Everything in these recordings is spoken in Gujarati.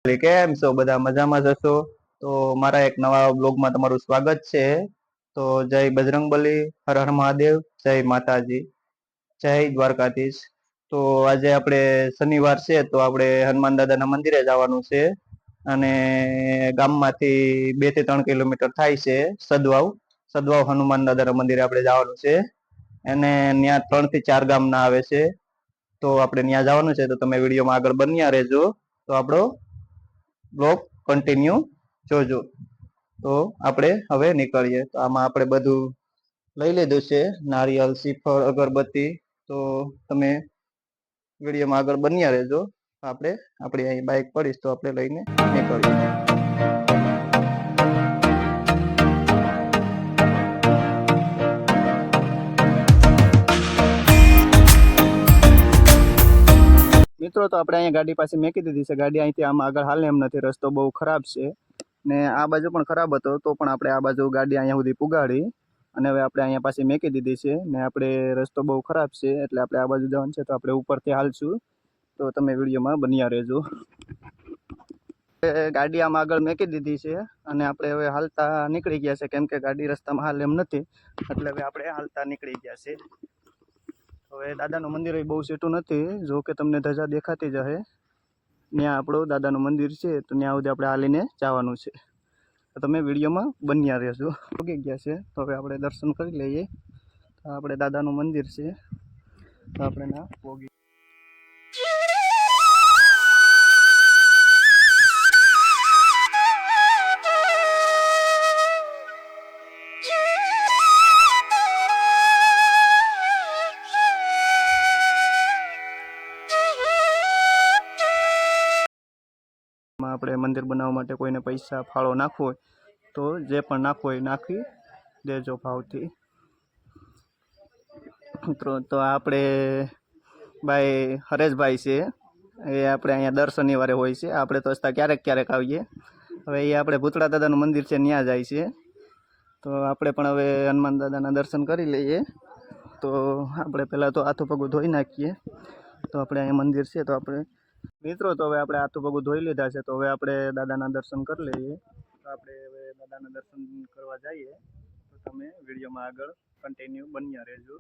કેમ છો બધા મજામાં જ હશો? તો મારા એક નવા બ્લોગમાં તમારું સ્વાગત છે. તો જય બજરંગબલી, હર હર મહાદેવ, જય માતાજી, જય દ્વારકાધીશ. તો આજે આપણે શનિવાર છે તો આપણે હનુમાન દાદાના મંદિરે જવાનું છે. અને ગામમાંથી 2 થી 3 કિલોમીટર થાય છે સદવાવ હનુમાન દાદાના મંદિરે આપણે જવાનું છે. અને ત્યાં 3 થી 4 ગામના આવે છે. તો આપણે ત્યાં જવાનું છે તો તમે વિડીયોમાં આગળ બન્યા રહેજો. તો આપણો બ્લોગ કન્ટિન્યુ જોજો. તો આપણે હવે નીકળીએ. તો આમાં આપણે બધું લઈ લીધું છે, નારિયેલ, શ્રીફળ, અગરબત્તી. તો તમે વિડીયોમાં આગળ બન્યા રહેજો. આપણે આપણી અહીં બાઇક પડીશ તો આપણે લઈને નીકળીએ. મિત્રો તો આપણે અહીંયા ગાડી પાસે મેકી દીધી છે. ગાડી અહીંથી આમ આગળ હાલે એમ નથી, રસ્તો બહુ ખરાબ છે ને આ બાજુ પણ ખરાબ હતો તો પણ આપણે આ બાજુ ગાડી અહીંયા સુધી પુગાડી અને હવે આપણે અહીંયા પાછી મેકી દીધી છે. ને આપણે રસ્તો બહુ ખરાબ છે એટલે આપણે આ બાજુ જવાનું છે તો આપણે ઉપરથી હાલશું. તો તમે વિડીયોમાં બન્યા રહેજો. ગાડી આમ આગળ મેકી દીધી છે અને આપણે હવે હાલતા નીકળી ગયા છે, કેમ કે ગાડી રસ્તામાં હાલ એમ નથી એટલે હવે આપણે હાલતા નીકળી ગયા છે. હવે દાદાનું મંદિર બહુ સેટું નથી, જો કે તમને ધજા દેખાતી જ હશે. ત્યાં આપણું દાદાનું મંદિર છે તો ત્યાં સુધી આપણે હાલીને જવાનું છે. તો તમે વિડીયોમાં બન્યા રહેજો. પહોંચી ગયા છે તો હવે આપણે દર્શન કરી લઈએ. તો આપણે દાદાનું મંદિર છે તો આપણે ના પહોંચી. આપણે મંદિર બનાવવા માટે કોઈને પૈસા ફાળો નાખવો હોય તો જે પણ નાખવો હોય નાખી દેજો ભાવથી. મિત્રો તો આપણે ભાઈ હરેશભાઈ છે, એ આપણે અહીંયા દર શનિવારે હોય છે. આપણે તો ક્યારેક ક્યારેક આવીએ. હવે એ આપણે ભૂતળા દાદાનું મંદિર છે ત્યાં જાય છે. તો આપણે પણ હવે હનુમાન દાદાના દર્શન કરી લઈએ. તો આપણે પહેલાં તો હાથું પગું ધોઈ નાખીએ. તો આપણે અહીંયા મંદિર છે તો આપણે મિત્રો તો હવે આપણે હાથું પગું ધોઈ લીધા છે તો હવે આપણે દાદાના દર્શન કરી લઈએ. તો આપણે હવે દાદાના દર્શન કરવા જઈએ. તો તમે વિડીયોમાં આગળ કન્ટિન્યુ બન્યા રહેજો.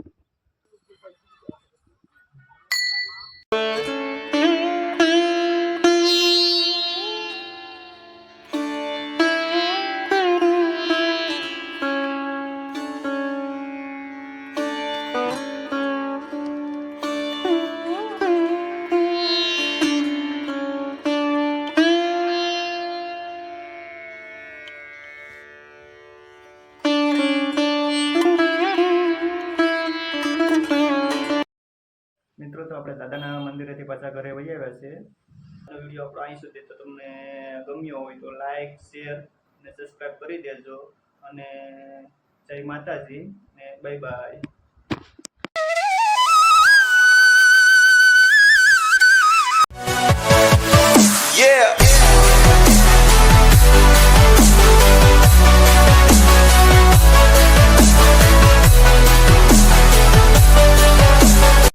મિત્રો તો આપણે દાદાના મંદિરેથી પાછા ઘરે વહી આવ્યા છે. વિડીયો આપણો અહીં સુધી તો તમને ગમ્યો હોય તો લાઈક, શેર અને સબસ્ક્રાઈબ કરી દેજો. અને જય માતાજી ને બાય બાય.